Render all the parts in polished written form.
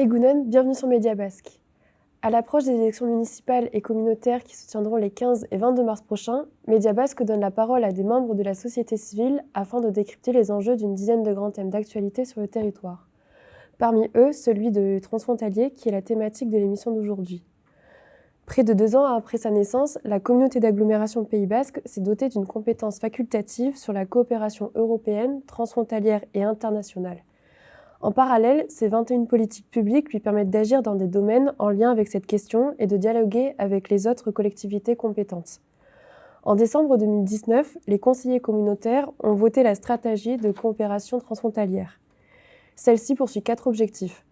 Egunon, bienvenue sur Média Basque. À l'approche des élections municipales et communautaires qui se tiendront les 15 et 22 mars prochains, Média Basque donne la parole à des membres de la société civile afin de décrypter les enjeux d'une dizaine de grands thèmes d'actualité sur le territoire. Parmi eux, celui de transfrontalier qui est la thématique de l'émission d'aujourd'hui. Près de 2 ans après sa naissance, la communauté d'agglomération Pays Basque s'est dotée d'une compétence facultative sur la coopération européenne, transfrontalière et internationale. En parallèle, ces 21 politiques publiques lui permettent d'agir dans des domaines en lien avec cette question et de dialoguer avec les autres collectivités compétentes. En décembre 2019, les conseillers communautaires ont voté la stratégie de coopération transfrontalière. Celle-ci poursuit 4 objectifs.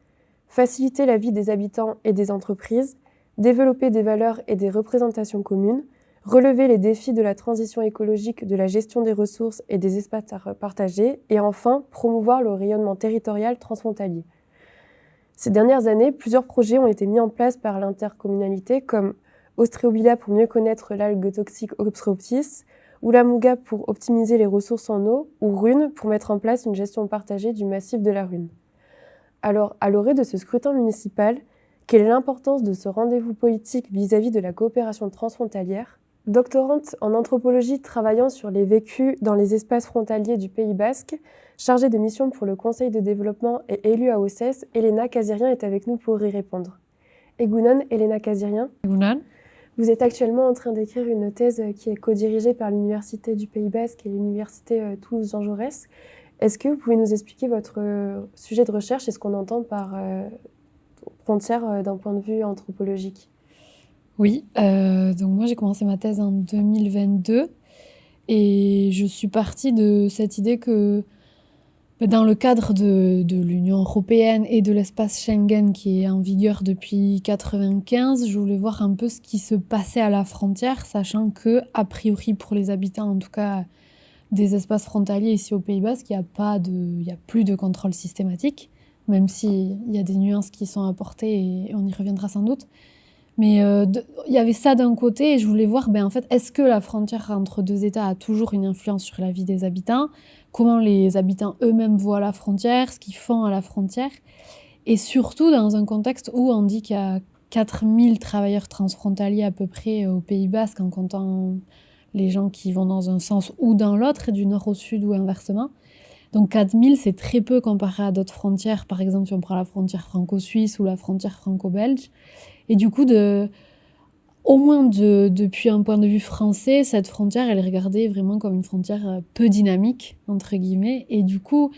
Faciliter la vie des habitants et des entreprises, développer des valeurs et des représentations communes, relever les défis de la transition écologique, de la gestion des ressources et des espaces partagés, et enfin, promouvoir le rayonnement territorial transfrontalier. Ces dernières années, plusieurs projets ont été mis en place par l'intercommunalité, comme Ostreobila pour mieux connaître l'algue toxique Ostreoptis, ou la Muga pour optimiser les ressources en eau, ou Rune pour mettre en place une gestion partagée du massif de la Rune. Alors, à l'orée de ce scrutin municipal, quelle est l'importance de ce rendez-vous politique vis-à-vis de la coopération transfrontalière ? Doctorante en anthropologie travaillant sur les vécus dans les espaces frontaliers du Pays Basque, chargée de mission pour le Conseil de développement et élue à OCES, Elena Kazirien est avec nous pour y répondre. Egunon, Elena Kazirien. Egunon. Vous êtes actuellement en train d'écrire une thèse qui est co-dirigée par l'Université du Pays Basque et l'Université Toulouse-Jean Jaurès. Est-ce que vous pouvez nous expliquer votre sujet de recherche et ce qu'on entend par frontière d'un point de vue anthropologique ? Oui, donc moi j'ai commencé ma thèse en 2022 et je suis partie de cette idée que dans le cadre de l'Union européenne et de l'espace Schengen qui est en vigueur depuis 1995, je voulais voir un peu ce qui se passait à la frontière, sachant que, a priori pour les habitants en tout cas des espaces frontaliers ici au Pays Basque, il n'y a plus de contrôle systématique, même s'il y a des nuances qui sont apportées et on y reviendra sans doute. Mais il y avait ça d'un côté et je voulais voir, en fait, est-ce que la frontière entre deux États a toujours une influence sur la vie des habitants ? Comment les habitants eux-mêmes voient la frontière, ce qu'ils font à la frontière ? Et surtout dans un contexte où on dit qu'il y a 4000 travailleurs transfrontaliers à peu près au Pays Basque, en comptant les gens qui vont dans un sens ou dans l'autre, du nord au sud ou inversement. Donc 4000, c'est très peu comparé à d'autres frontières. Par exemple, si on prend la frontière franco-suisse ou la frontière franco-belge. Et du coup, au moins depuis un point de vue français, cette frontière, elle est regardée vraiment comme une frontière peu dynamique, entre guillemets. Et du coup,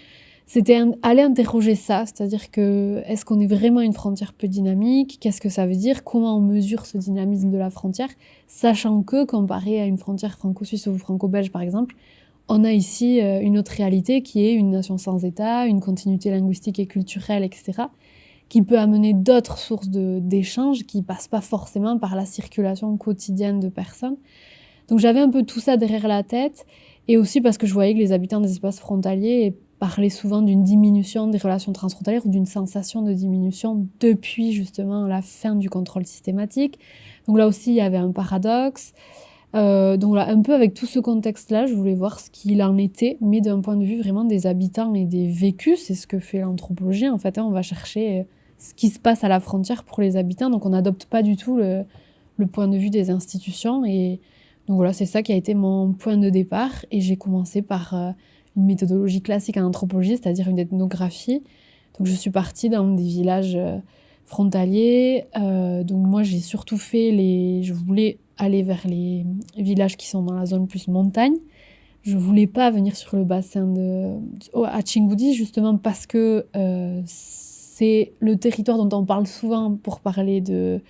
c'était aller interroger ça, c'est-à-dire que est-ce qu'on est vraiment une frontière peu dynamique ? Qu'est-ce que ça veut dire ? Comment on mesure ce dynamisme de la frontière ? Sachant que, comparé à une frontière franco-suisse ou franco-belge, par exemple, on a ici une autre réalité qui est une nation sans État, une continuité linguistique et culturelle, etc., qui peut amener d'autres sources d'échanges qui ne passent pas forcément par la circulation quotidienne de personnes. Donc j'avais un peu tout ça derrière la tête, et aussi parce que je voyais que les habitants des espaces frontaliers parlaient souvent d'une diminution des relations transfrontalières ou d'une sensation de diminution depuis justement la fin du contrôle systématique. Donc là aussi, il y avait un paradoxe. Donc là, un peu avec tout ce contexte-là, je voulais voir ce qu'il en était, mais d'un point de vue vraiment des habitants et des vécus. C'est ce que fait l'anthropologie, en fait. On va chercher ce qui se passe à la frontière pour les habitants. Donc on n'adopte pas du tout le point de vue des institutions. Et donc voilà, c'est ça qui a été mon point de départ. Et j'ai commencé par une méthodologie classique en anthropologie, c'est-à-dire une ethnographie. Donc je suis partie dans des villages frontaliers. Donc moi, j'ai surtout fait je voulais aller vers les villages qui sont dans la zone plus montagne. Je voulais pas venir sur le bassin à Tchingudi, justement parce que c'est le territoire dont on parle souvent pour parler de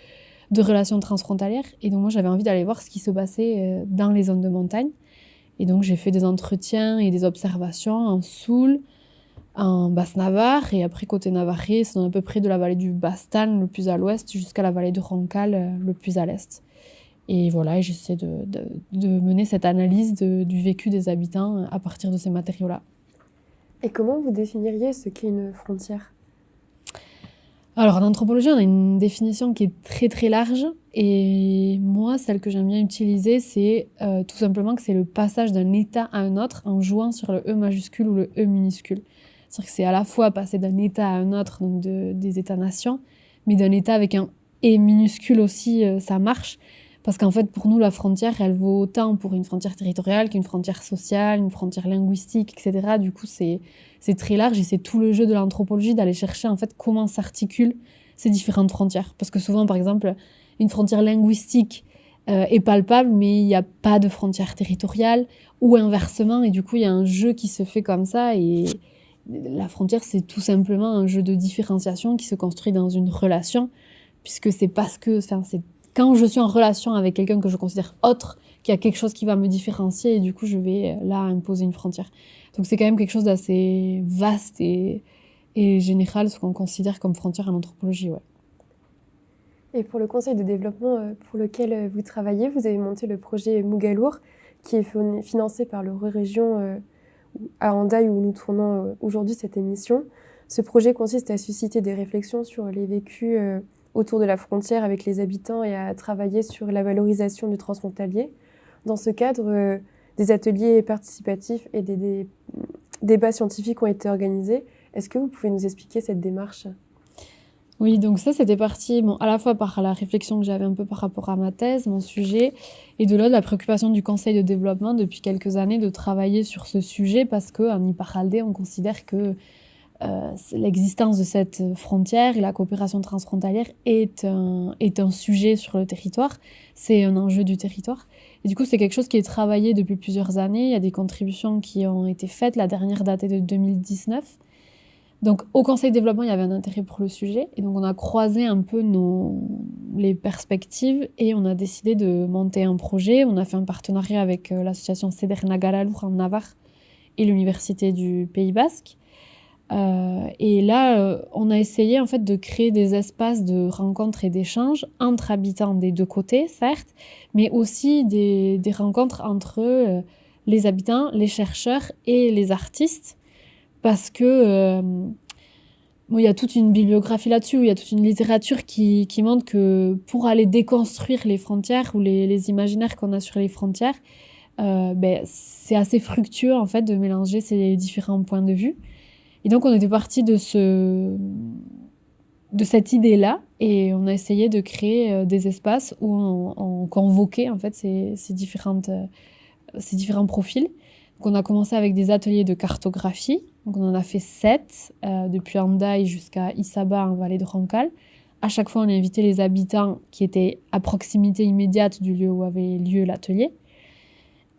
relations transfrontalières. Et donc moi, j'avais envie d'aller voir ce qui se passait dans les zones de montagne. Et donc j'ai fait des entretiens et des observations en Soule, en Basse-Navarre, et après côté navarrais, c'est à peu près de la vallée du Bastan, le plus à l'ouest, jusqu'à la vallée de Roncal, le plus à l'est. Et voilà, j'essaie de mener cette analyse du vécu des habitants à partir de ces matériaux-là. Et comment vous définiriez ce qu'est une frontière ? Alors en anthropologie, on a une définition qui est très très large, et moi, celle que j'aime bien utiliser, c'est tout simplement que c'est le passage d'un état à un autre en jouant sur le E majuscule ou le E minuscule. C'est-à-dire que c'est à la fois passer d'un État à un autre, donc des États-nations, mais d'un État avec un « et » minuscule aussi, ça marche. Parce qu'en fait, pour nous, la frontière, elle vaut autant pour une frontière territoriale qu'une frontière sociale, une frontière linguistique, etc. Du coup, c'est très large et c'est tout le jeu de l'anthropologie d'aller chercher en fait comment s'articulent ces différentes frontières. Parce que souvent, par exemple, une frontière linguistique est palpable, mais il n'y a pas de frontière territoriale, ou inversement, et du coup, il y a un jeu qui se fait comme ça, et la frontière, c'est tout simplement un jeu de différenciation qui se construit dans une relation, puisque c'est parce que, enfin, c'est quand je suis en relation avec quelqu'un que je considère autre, qu'il y a quelque chose qui va me différencier, et du coup, je vais là imposer une frontière. Donc c'est quand même quelque chose d'assez vaste et général, ce qu'on considère comme frontière en anthropologie, ouais. Et pour le conseil de développement pour lequel vous travaillez, vous avez monté le projet Mougalour, qui est financé par l'Eurorégion à Hendaye, où nous tournons aujourd'hui cette émission. Ce projet consiste à susciter des réflexions sur les vécus autour de la frontière avec les habitants et à travailler sur la valorisation du transfrontalier. Dans ce cadre, des ateliers participatifs et des débats scientifiques ont été organisés. Est-ce que vous pouvez nous expliquer cette démarche ? Oui, donc ça, c'était parti à la fois par la réflexion que j'avais un peu par rapport à ma thèse, mon sujet, et de l'autre, la préoccupation du Conseil de développement depuis quelques années de travailler sur ce sujet parce qu'en Iparaldé, on considère que l'existence de cette frontière et la coopération transfrontalière est un sujet sur le territoire, c'est un enjeu du territoire. Et du coup, c'est quelque chose qui est travaillé depuis plusieurs années, il y a des contributions qui ont été faites, la dernière datée de 2019. Donc, au Conseil de développement, il y avait un intérêt pour le sujet. Et donc, on a croisé un peu les perspectives et on a décidé de monter un projet. On a fait un partenariat avec l'association Sederna Garalour en Navarre et l'Université du Pays Basque. Et là, on a essayé en fait de créer des espaces de rencontres et d'échanges entre habitants des deux côtés, certes, mais aussi des rencontres entre les habitants, les chercheurs et les artistes. Parce que il y a toute une bibliographie là-dessus, il y a toute une littérature qui montre que pour aller déconstruire les frontières ou les imaginaires qu'on a sur les frontières, c'est assez fructueux en fait de mélanger ces différents points de vue. Et donc on était parti de cette idée-là et on a essayé de créer des espaces où on convoquait en fait ces différents profils. Donc on a commencé avec des ateliers de cartographie. Donc on en a fait 7, depuis Hendaye jusqu'à Isaba en vallée de Roncal. À chaque fois, on a invité les habitants qui étaient à proximité immédiate du lieu où avait lieu l'atelier.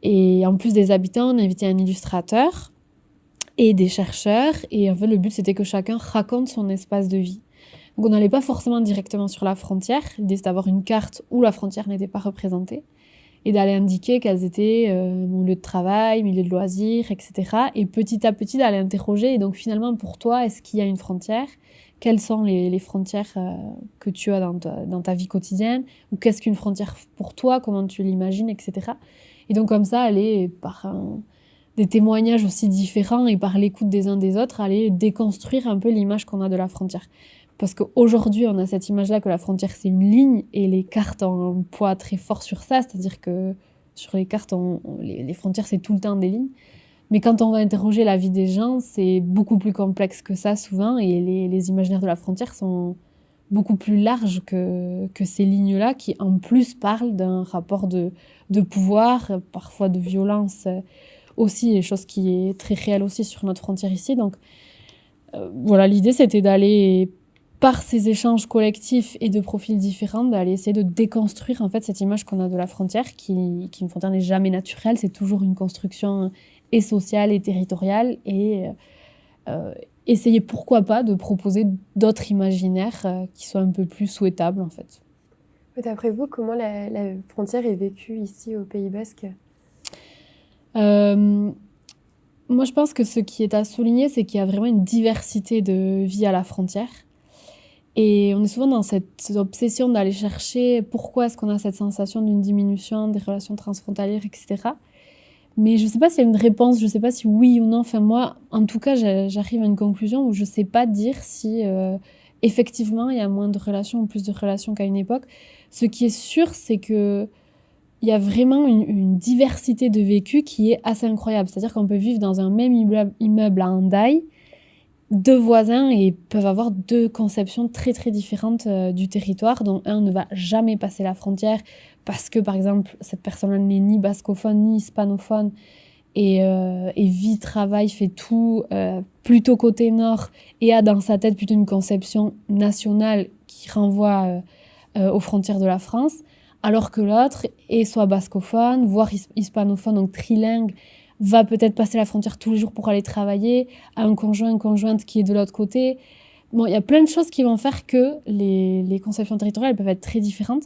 Et en plus des habitants, on a invité un illustrateur et des chercheurs. Et en fait, le but, c'était que chacun raconte son espace de vie. Donc on n'allait pas forcément directement sur la frontière. L'idée, c'était d'avoir une carte où la frontière n'était pas représentée et d'aller indiquer quels étaient mon lieu de travail, mes lieux de loisirs, etc. Et petit à petit, d'aller interroger. Et donc finalement, pour toi, est-ce qu'il y a une frontière ? Quelles sont les frontières que tu as dans ta vie quotidienne ? Ou qu'est-ce qu'une frontière pour toi ? Comment tu l'imagines, etc. Et donc comme ça, aller par des témoignages aussi différents et par l'écoute des uns des autres, aller déconstruire un peu l'image qu'on a de la frontière. Parce qu'aujourd'hui, on a cette image-là que la frontière, c'est une ligne, et les cartes ont un poids très fort sur ça, c'est-à-dire que sur les cartes, les frontières, c'est tout le temps des lignes. Mais quand on va interroger la vie des gens, c'est beaucoup plus complexe que ça, souvent, et les imaginaires de la frontière sont beaucoup plus larges que ces lignes-là, qui en plus parlent d'un rapport de pouvoir, parfois de violence aussi, et chose qui est très réelle aussi sur notre frontière ici. Donc voilà, l'idée, c'était d'aller par ces échanges collectifs et de profils différents, d'aller essayer de déconstruire en fait cette image qu'on a de la frontière, qui une frontière n'est jamais naturelle, c'est toujours une construction et sociale et territoriale, et essayer pourquoi pas de proposer d'autres imaginaires qui soient un peu plus souhaitables en fait. D'après vous, comment la frontière est vécue ici au Pays Basque ? Moi je pense que ce qui est à souligner, c'est qu'il y a vraiment une diversité de vie à la frontière. Et on est souvent dans cette obsession d'aller chercher pourquoi est-ce qu'on a cette sensation d'une diminution des relations transfrontalières, etc. Mais je ne sais pas s'il y a une réponse, je ne sais pas si oui ou non. Enfin, moi, en tout cas, j'arrive à une conclusion où je ne sais pas dire si effectivement il y a moins de relations ou plus de relations qu'à une époque. Ce qui est sûr, c'est qu'il y a vraiment une diversité de vécu qui est assez incroyable. C'est-à-dire qu'on peut vivre dans un même immeuble à Hendaye deux voisins et peuvent avoir deux conceptions très très différentes du territoire, dont un ne va jamais passer la frontière parce que, par exemple, cette personne-là n'est ni bascophone ni hispanophone et vit, travaille, fait tout plutôt côté nord et a dans sa tête plutôt une conception nationale qui renvoie aux frontières de la France, alors que l'autre est soit bascophone, voire hispanophone, donc trilingue, va peut-être passer la frontière tous les jours pour aller travailler, a un conjoint, une conjointe qui est de l'autre côté. Bon, il y a plein de choses qui vont faire que les conceptions territoriales peuvent être très différentes.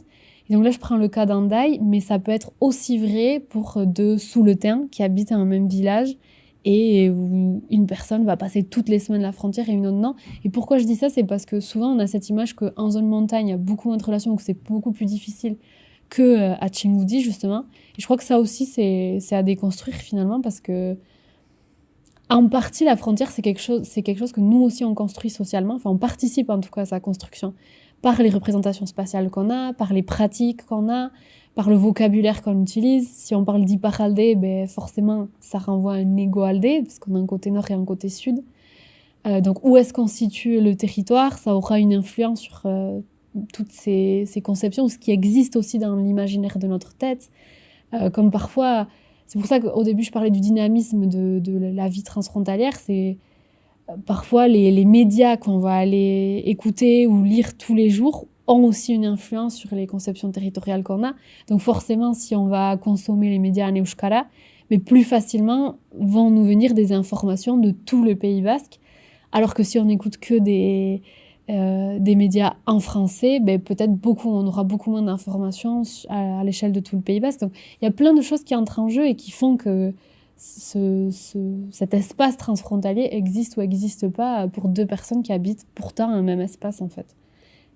Et donc là, je prends le cas d'Andaï, mais ça peut être aussi vrai pour deux Souletins qui habitent dans un même village et où une personne va passer toutes les semaines la frontière et une autre non. Et pourquoi je dis ça, c'est parce que souvent, on a cette image qu'en zone montagne, il y a beaucoup moins de relations, que c'est beaucoup plus difficile qu'à Tchingoudi, justement. Et je crois que ça aussi, c'est à déconstruire finalement, parce que en partie, la frontière, c'est quelque chose que nous aussi on construit socialement. Enfin, on participe en tout cas à sa construction par les représentations spatiales qu'on a, par les pratiques qu'on a, par le vocabulaire qu'on utilise. Si on parle d'iparaldé, ben forcément, ça renvoie à un égoaldé, parce qu'on a un côté nord et un côté sud. Donc, où est-ce qu'on situe le territoire? Ça aura une influence sur toutes ces conceptions, ce qui existe aussi dans l'imaginaire de notre tête. Comme parfois, c'est pour ça qu'au début, je parlais du dynamisme de la vie transfrontalière. C'est parfois les médias qu'on va aller écouter ou lire tous les jours ont aussi une influence sur les conceptions territoriales qu'on a. Donc forcément, si on va consommer les médias en euskara, mais plus facilement vont nous venir des informations de tout le Pays basque. Alors que si on n'écoute que des médias en français, ben peut-être on aura beaucoup moins d'informations à l'échelle de tout le Pays basque. Donc il y a plein de choses qui entrent en jeu et qui font que cet espace transfrontalier existe ou n'existe pas pour deux personnes qui habitent pourtant un même espace, en fait.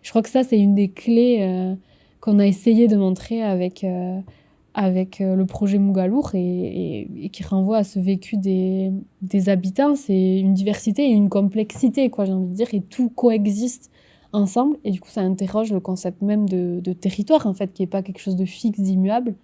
Je crois que ça, c'est une des clés qu'on a essayé de montrer avec le projet Mougalour et qui renvoie à ce vécu des habitants. C'est une diversité et une complexité, quoi, j'ai envie de dire, et tout coexiste ensemble. Et du coup, ça interroge le concept même de territoire, en fait, qui n'est pas quelque chose de fixe, d'immuable.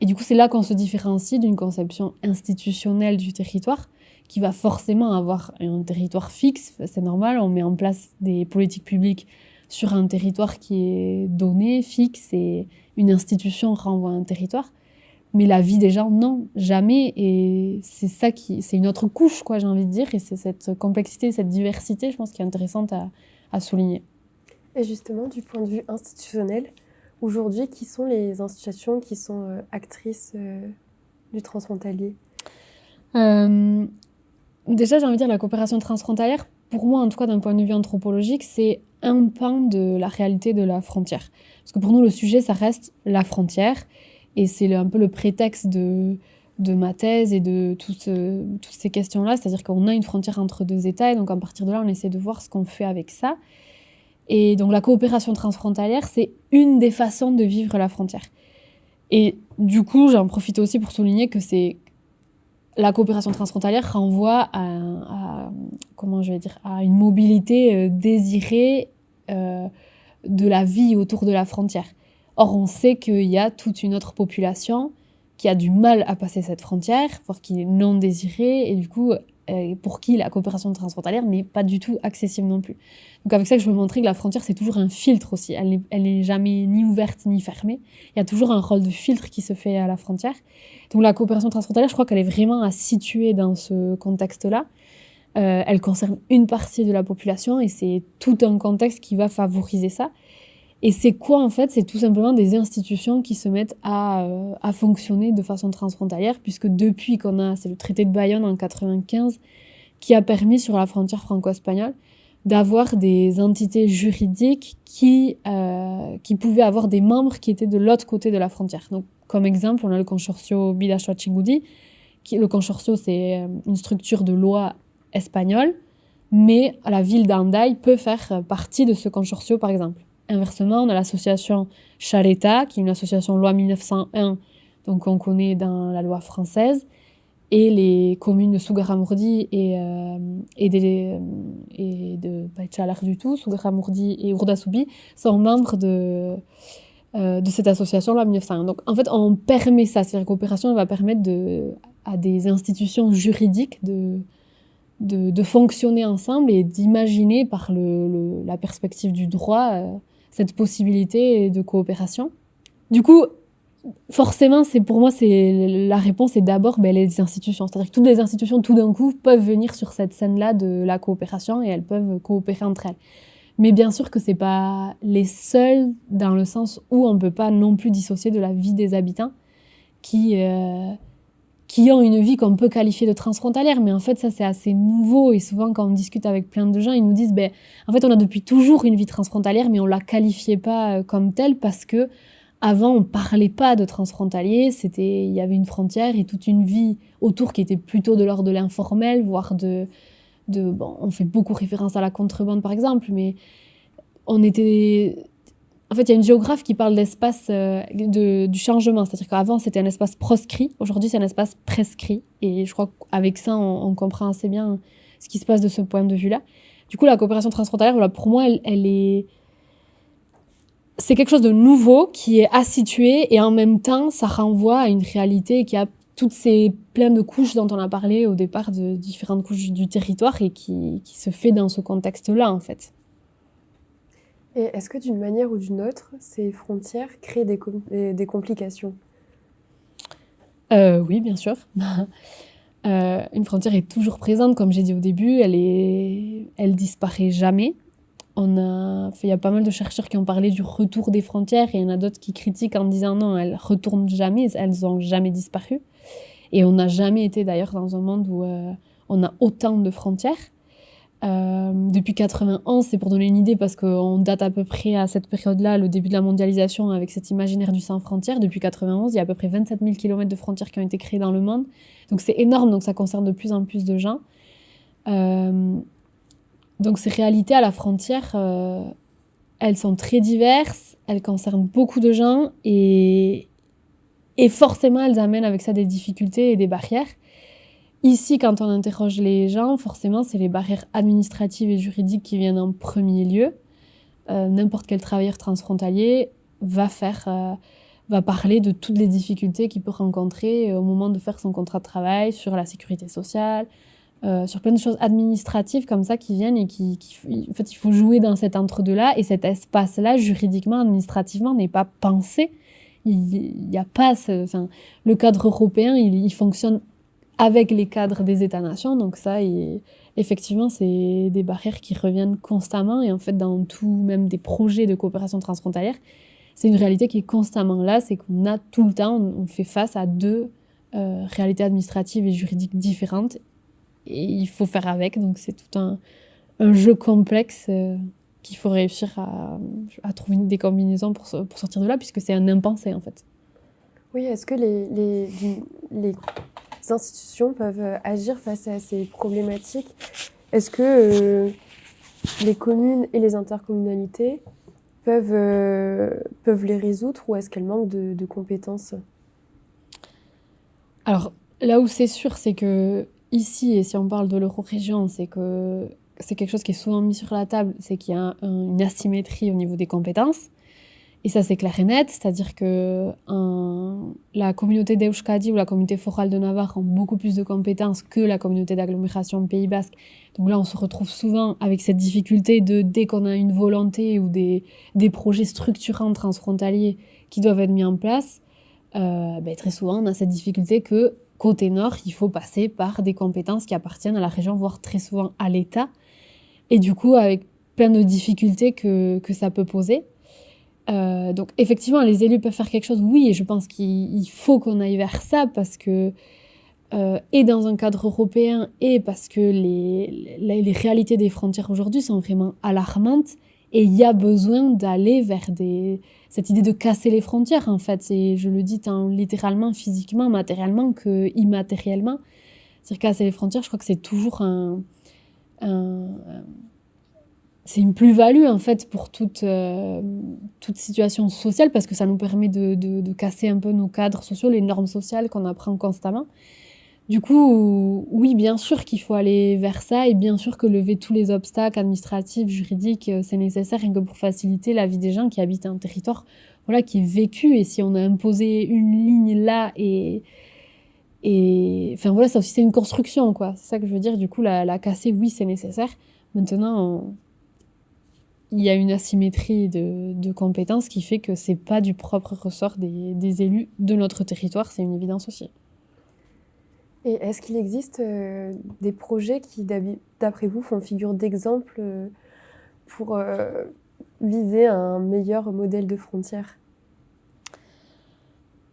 Et du coup, c'est là qu'on se différencie d'une conception institutionnelle du territoire, qui va forcément avoir un territoire fixe. C'est normal, on met en place des politiques publiques sur un territoire qui est donné, fixe, et une institution renvoie à un territoire. Mais la vie des gens, non, jamais. Et c'est une autre couche, quoi, j'ai envie de dire. Et c'est cette complexité, cette diversité, je pense, qui est intéressante à souligner. Et justement, du point de vue institutionnel, aujourd'hui, qui sont les institutions qui sont actrices du transfrontalier? Déjà, j'ai envie de dire la coopération transfrontalière, pour moi, en tout cas d'un point de vue anthropologique, c'est un pan de la réalité de la frontière. Parce que pour nous, le sujet, ça reste la frontière. Et c'est un peu le prétexte de ma thèse et de toutes ces questions-là. C'est-à-dire qu'on a une frontière entre deux États. Et donc, à partir de là, on essaie de voir ce qu'on fait avec ça. Et donc, la coopération transfrontalière, c'est une des façons de vivre la frontière. Et du coup, j'en profite aussi pour souligner que la coopération transfrontalière renvoie comment je vais dire, à une mobilité désirée de la vie autour de la frontière. Or, on sait qu'il y a toute une autre population qui a du mal à passer cette frontière, voire qui est non désirée, et du coup, pour qui la coopération transfrontalière n'est pas du tout accessible non plus. Donc avec ça, je veux montrer que la frontière, c'est toujours un filtre aussi. Elle n'est jamais ni ouverte ni fermée. Il y a toujours un rôle de filtre qui se fait à la frontière. Donc la coopération transfrontalière, je crois qu'elle est vraiment à situer dans ce contexte-là. Elle concerne une partie de la population et c'est tout un contexte qui va favoriser ça. Et c'est quoi en fait? C'est tout simplement des institutions qui se mettent à fonctionner de façon transfrontalière, puisque depuis c'est le traité de Bayonne en 1995 qui a permis sur la frontière franco-espagnole d'avoir des entités juridiques qui pouvaient avoir des membres qui étaient de l'autre côté de la frontière. Donc, comme exemple, on a le Consorcio Bidasoa-Txingudi. Le Consorcio, c'est une structure de loi espagnole, mais la ville d'Hendaye peut faire partie de ce Consorcio, par exemple. Inversement, on a l'association Chareta, qui est une association loi 1901, donc qu'on connaît dans la loi française, et les communes de Sougarramurdi et de Baïtchalar du tout, Sougarramurdi et Urdasubi, sont membres de cette association loi 1901. Donc en fait, on permet ça, c'est-à-dire que la coopération va permettre à des institutions juridiques de fonctionner ensemble et d'imaginer par la perspective du droit cette possibilité de coopération. Du coup, forcément, pour moi, la réponse est d'abord les institutions. C'est-à-dire que toutes les institutions, tout d'un coup, peuvent venir sur cette scène-là de la coopération et elles peuvent coopérer entre elles. Mais bien sûr que c'est pas les seules, dans le sens où on peut pas non plus dissocier de la vie des habitants qui ont une vie qu'on peut qualifier de transfrontalière. Mais en fait, ça, c'est assez nouveau. Et souvent, quand on discute avec plein de gens, ils nous disent, en fait, on a depuis toujours une vie transfrontalière, mais on la qualifiait pas comme telle parce que avant, on parlait pas de transfrontalier. Il y avait une frontière et toute une vie autour qui était plutôt de l'ordre de l'informel, voire on fait beaucoup référence à la contrebande, par exemple, mais en fait, il y a une géographe qui parle d'espace du changement. C'est-à-dire qu'avant, c'était un espace proscrit. Aujourd'hui, c'est un espace prescrit. Et je crois qu'avec ça, on comprend assez bien ce qui se passe de ce point de vue-là. Du coup, la coopération transfrontalière, pour moi, c'est quelque chose de nouveau qui est asitué et en même temps, ça renvoie à une réalité qui a toutes ces plein de couches dont on a parlé au départ, de différentes couches du territoire et qui se fait dans ce contexte-là, en fait. Et est-ce que d'une manière ou d'une autre, ces frontières créent des complications ? Oui, bien sûr. Une frontière est toujours présente, comme j'ai dit au début, elle disparaît jamais. Il y a pas mal de chercheurs qui ont parlé du retour des frontières et il y en a d'autres qui critiquent en disant non, elles retournent jamais, elles ont jamais disparu. Et on n'a jamais été d'ailleurs dans un monde où on a autant de frontières. Depuis 91, c'est pour donner une idée parce qu'on date à peu près à cette période-là, le début de la mondialisation avec cet imaginaire du sans frontières. Depuis 91, il y a à peu près 27 000 km de frontières qui ont été créées dans le monde. Donc c'est énorme, donc ça concerne de plus en plus de gens. Donc ces réalités à la frontière, elles sont très diverses, elles concernent beaucoup de gens et forcément elles amènent avec ça des difficultés et des barrières. Ici, quand on interroge les gens, forcément c'est les barrières administratives et juridiques qui viennent en premier lieu. N'importe quel travailleur transfrontalier va parler de toutes les difficultés qu'il peut rencontrer au moment de faire son contrat de travail, sur la sécurité sociale, sur plein de choses administratives comme ça qui viennent et en fait, il faut jouer dans cet entre-deux-là. Et cet espace-là, juridiquement, administrativement, n'est pas pensé. Il y a pas le cadre européen, il fonctionne avec les cadres des États-nations. Donc ça, effectivement, c'est des barrières qui reviennent constamment. Et en fait, dans même des projets de coopération transfrontalière, c'est une réalité qui est constamment là. C'est qu'on a tout le temps, on fait face à deux réalités administratives et juridiques différentes. Et il faut faire avec, donc c'est tout un jeu complexe qu'il faut réussir à trouver des combinaisons pour sortir de là, puisque c'est un impensé en fait. Oui, est-ce que les institutions peuvent agir face à ces problématiques ? Est-ce que les communes et les intercommunalités peuvent les résoudre ou est-ce qu'elles manquent de compétences ? Alors là où c'est sûr, c'est que ici, et si on parle de l'euro-région, c'est que c'est quelque chose qui est souvent mis sur la table, c'est qu'il y a une asymétrie au niveau des compétences. Et ça, c'est clair et net, c'est-à-dire que la communauté d'Euskadi ou la communauté forale de Navarre ont beaucoup plus de compétences que la communauté d'agglomération Pays Basque. Donc là, on se retrouve souvent avec cette difficulté dès qu'on a une volonté ou des projets structurants transfrontaliers qui doivent être mis en place, très souvent, on a cette difficulté que côté nord, il faut passer par des compétences qui appartiennent à la région, voire très souvent à l'État. Et du coup, avec plein de difficultés que ça peut poser. Donc effectivement, les élus peuvent faire quelque chose, oui, et je pense qu'il faut qu'on aille vers ça, parce que, et dans un cadre européen, et parce que les réalités des frontières aujourd'hui sont vraiment alarmantes, et il y a besoin d'aller vers cette idée de casser les frontières, en fait. Et je le dis tant littéralement, physiquement, matériellement que immatériellement. C'est-à-dire casser les frontières, je crois que c'est toujours c'est une plus-value, en fait, pour toute situation sociale, parce que ça nous permet de casser un peu nos cadres sociaux, les normes sociales qu'on apprend constamment. Du coup, oui, bien sûr qu'il faut aller vers ça, et bien sûr que lever tous les obstacles administratifs, juridiques, c'est nécessaire, rien que pour faciliter la vie des gens qui habitent un territoire, voilà, qui est vécu. Et si on a imposé une ligne là et Et enfin voilà, ça aussi c'est une construction, quoi. C'est ça que je veux dire. Du coup, la casser, oui, c'est nécessaire. Maintenant, il y a une asymétrie de compétences qui fait que c'est pas du propre ressort des élus de notre territoire, c'est une évidence aussi. Et est-ce qu'il existe des projets qui, d'après vous, font figure d'exemple pour viser un meilleur modèle de frontière?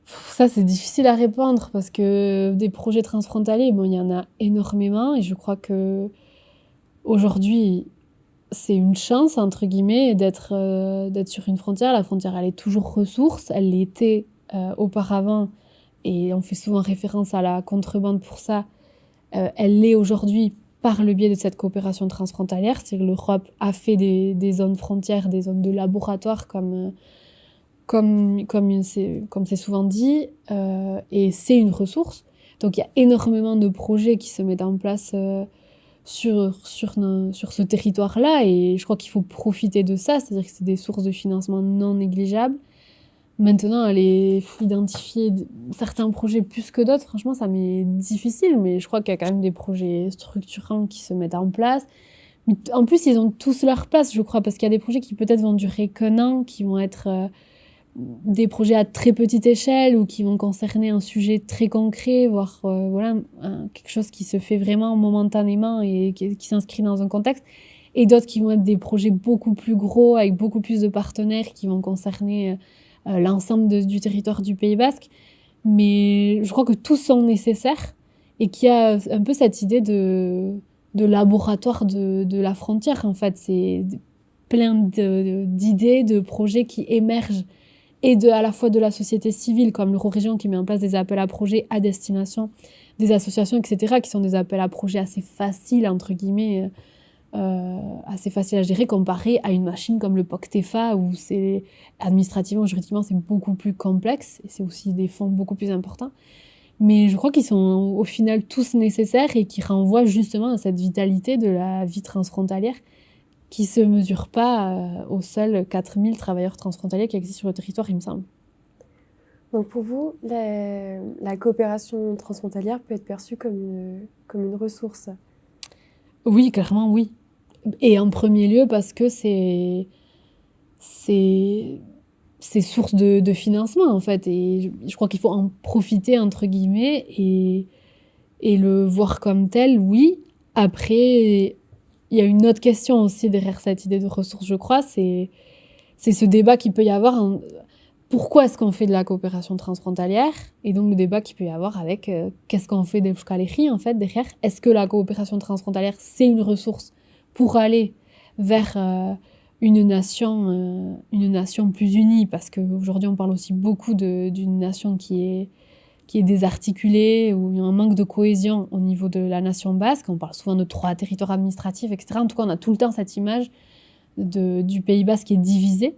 Ça, c'est difficile à répondre parce que des projets transfrontaliers, bon, il y en a énormément et je crois que aujourd'hui, c'est une chance, entre guillemets, d'être sur une frontière. La frontière, elle est toujours ressource, elle l'était auparavant et on fait souvent référence à la contrebande pour ça. Elle l'est aujourd'hui par le biais de cette coopération transfrontalière. C'est que l'Europe a fait des zones frontières, des zones de laboratoire, comme c'est souvent dit, et c'est une ressource. Donc il y a énormément de projets qui se mettent en place sur ce territoire-là, et je crois qu'il faut profiter de ça, c'est-à-dire que c'est des sources de financement non négligeables. Maintenant, aller identifier certains projets plus que d'autres, franchement, ça m'est difficile, mais je crois qu'il y a quand même des projets structurants qui se mettent en place. Mais en plus, ils ont tous leur place, je crois, parce qu'il y a des projets qui peut-être vont durer qu'un an, qui vont être des projets à très petite échelle ou qui vont concerner un sujet très concret, voire voilà, quelque chose qui se fait vraiment momentanément et qui s'inscrit dans un contexte. Et d'autres qui vont être des projets beaucoup plus gros, avec beaucoup plus de partenaires, qui vont concerner l'ensemble du territoire du Pays Basque. Mais je crois que tous sont nécessaires et qu'il y a un peu cette idée de laboratoire de la frontière, en fait. C'est plein d'idées, de projets qui émergent et à la fois de la société civile, comme l'Eurorégion qui met en place des appels à projets à destination des associations, etc., qui sont des appels à projets assez faciles, entre guillemets, assez facile à gérer comparé à une machine comme le POCTEFA où c'est administrativement, juridiquement, c'est beaucoup plus complexe et c'est aussi des fonds beaucoup plus importants. Mais je crois qu'ils sont au final tous nécessaires et qui renvoient justement à cette vitalité de la vie transfrontalière qui se mesure pas aux seuls 4000 travailleurs transfrontaliers qui existent sur le territoire, il me semble. Donc pour vous, la coopération transfrontalière peut être perçue comme une ressource? Oui, clairement, oui. Et en premier lieu parce que c'est source de financement, en fait. Et je crois qu'il faut en profiter, entre guillemets, et le voir comme tel, oui. Après, il y a une autre question aussi derrière cette idée de ressources, je crois, c'est ce débat qu'il peut y avoir. Pourquoi est-ce qu'on fait de la coopération transfrontalière? Et donc le débat qu'il peut y avoir avec qu'est-ce qu'on fait d'Euskal Herri, en fait, derrière. Est-ce que la coopération transfrontalière, c'est une ressource pour aller vers une nation plus unie? Parce qu'aujourd'hui, on parle aussi beaucoup d'une nation qui est désarticulée, où il y a un manque de cohésion au niveau de la nation basque. On parle souvent de 3 territoires administratifs, etc. En tout cas, on a tout le temps cette image du Pays basque qui est divisé.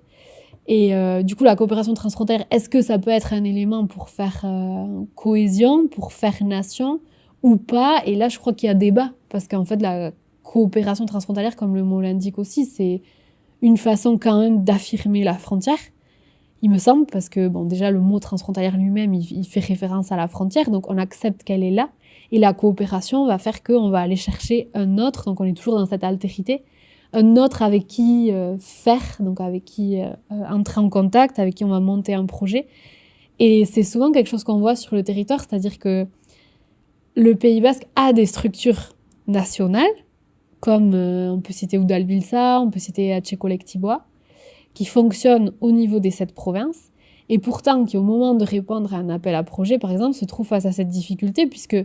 Et du coup, la coopération transfrontalière, est-ce que ça peut être un élément pour faire cohésion, pour faire nation ou pas? Et là, je crois qu'il y a débat, parce qu'en fait, la coopération transfrontalière, comme le mot l'indique aussi, c'est une façon quand même d'affirmer la frontière, il me semble, parce que bon, déjà, le mot transfrontalière lui-même, il fait référence à la frontière, donc on accepte qu'elle est là, et la coopération va faire qu'on va aller chercher un autre, donc on est toujours dans cette altérité, un autre avec qui faire, donc avec qui entrer en contact, avec qui on va monter un projet. Et c'est souvent quelque chose qu'on voit sur le territoire, c'est-à-dire que le Pays basque a des structures nationales, comme on peut citer Udalbiltza, on peut citer Etxe Kolektiboa, qui fonctionnent au niveau des 7 provinces, et pourtant qui, au moment de répondre à un appel à projet, par exemple, se trouvent face à cette difficulté, puisque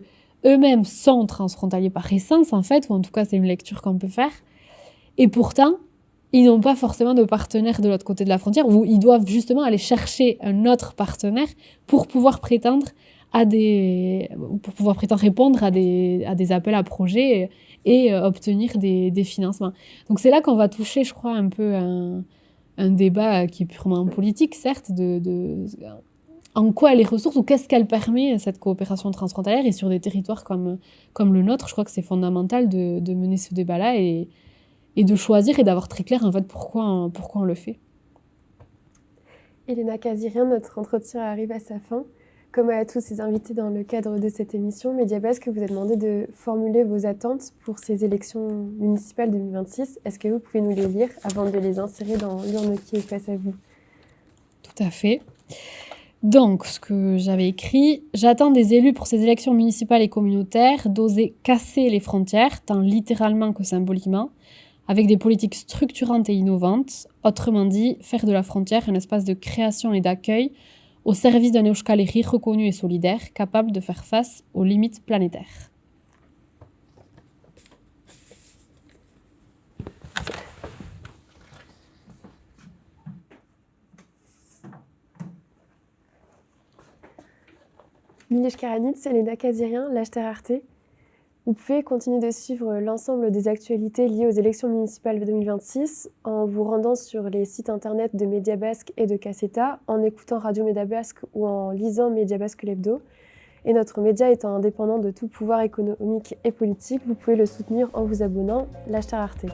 eux-mêmes sont transfrontaliers par essence, en fait, ou en tout cas, c'est une lecture qu'on peut faire. Et pourtant, ils n'ont pas forcément de partenaire de l'autre côté de la frontière, où ils doivent justement aller chercher un autre partenaire pour pouvoir prétendre répondre à des appels à projets et obtenir des financements. Donc c'est là qu'on va toucher, je crois, un peu un débat qui est purement politique, certes, en quoi elle est ressource ou qu'est-ce qu'elle permet, cette coopération transfrontalière, et sur des territoires comme le nôtre, je crois que c'est fondamental de mener ce débat-là et de choisir et d'avoir très clair en fait pourquoi on le fait. Elena Kazirian, notre entretien arrive à sa fin. Comme à tous ces invités dans le cadre de cette émission, Mediabasque vous a demandé de formuler vos attentes pour ces élections municipales 2026. Est-ce que vous pouvez nous les lire avant de les insérer dans l'urne qui est face à vous? Tout à fait. Donc, ce que j'avais écrit, j'attends des élus pour ces élections municipales et communautaires d'oser casser les frontières, tant littéralement que symboliquement, avec des politiques structurantes et innovantes, autrement dit, faire de la frontière un espace de création et d'accueil au service d'un Euskal Herri reconnu et solidaire, capable de faire face aux limites planétaires. Milish Karanitz, Elena Kazirien, Lashter Arte. Vous pouvez continuer de suivre l'ensemble des actualités liées aux élections municipales de 2026 en vous rendant sur les sites internet de Mediabasque et de Casseta, en écoutant Radio Mediabasque ou en lisant Mediabasque l'hebdo. Et notre média étant indépendant de tout pouvoir économique et politique, vous pouvez le soutenir en vous abonnant. Lashter Arte.